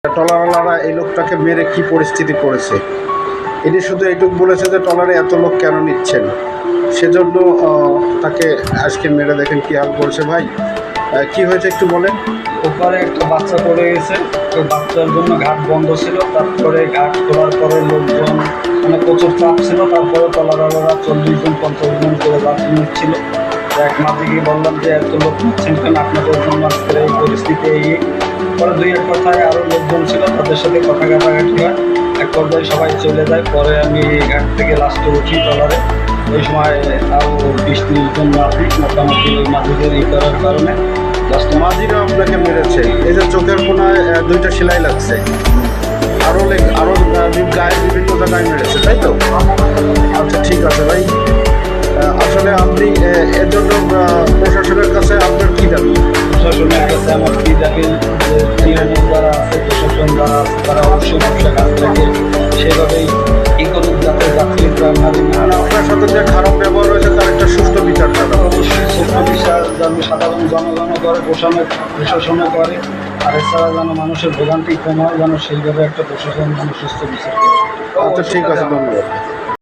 ট্রলারওয়ালারা এই লোকটাকে মেরে কি পরিস্থিতি করেছে, এটি শুধু এইটুকু বলেছে যে ট্রলারে এত লোক কেন নিচ্ছেন, সেজন্য তাকে আজকে মেরে দেখেন কী হাল করেছে। ভাই কি হয়েছে একটু বলেন। ওপারে একটা বাচ্চা পড়ে গেছে, ওই বাচ্চার জন্য ঘাট বন্ধ ছিল। তারপরে ঘাট খোলার পরে লোকজন মানে প্রচুর চাপ ছিল। তারপরে ট্রলারওয়ালারা 40 জন 50 জন করে যাত্রী নিচ্ছিল। এক মাঝিকে বললাম যে এত লোক নিচ্ছেন কেন, আপনাদের জন্য আজকের এই পরিস্থিতি। এই পরে দুই এক কথায় আরও লোকজন ছিল, তাদের সাথে কথা কাটাকাটি হয়। এক পর্যায়ে সবাই চলে যায়। পরে আমি ঘাট থেকে লাস্টে উঠি ট্রলারে। ওই সময় আরও 20-30 জন মাঝি, মোটামুটি ওই মাঝিদের ই করার কারণে মাঝিরা আপনাকে মেরেছে। এই যে চোখের কোনায় 2টা সেলাই লাগছে, আরও গায়ে বিভিন্ন জায়গায় মেরেছে, তাই তো? আচ্ছা ঠিক আছে ভাই, আসলে আপনি এর জন্য প্রশাসনের কাছে আপনার কী দাবি? প্রশাসনের কাছে আমার কী দাবি যে তৃণমূল যারা আছে, প্রশাসন যারা আছে, তারা অবশ্যই ব্যবসা কাজ থাকে সেভাবেই ই করুক, যাতে যাত্রীরা আপনার সাথে যে খারাপ ব্যবহার হয়েছে তার একটা সুষ্ঠু বিচার চান। অবশ্যই সুষ্ঠু বিচার যেন সাধারণ জনগণও করে, প্রশাসনও করে। আর এছাড়া যেন মানুষের ভোগান্তি কম হয়, যেন সেইভাবে একটা প্রশাসন যেন সুস্থ বিচার করে। আচ্ছা ঠিক আছে, ধন্যবাদ।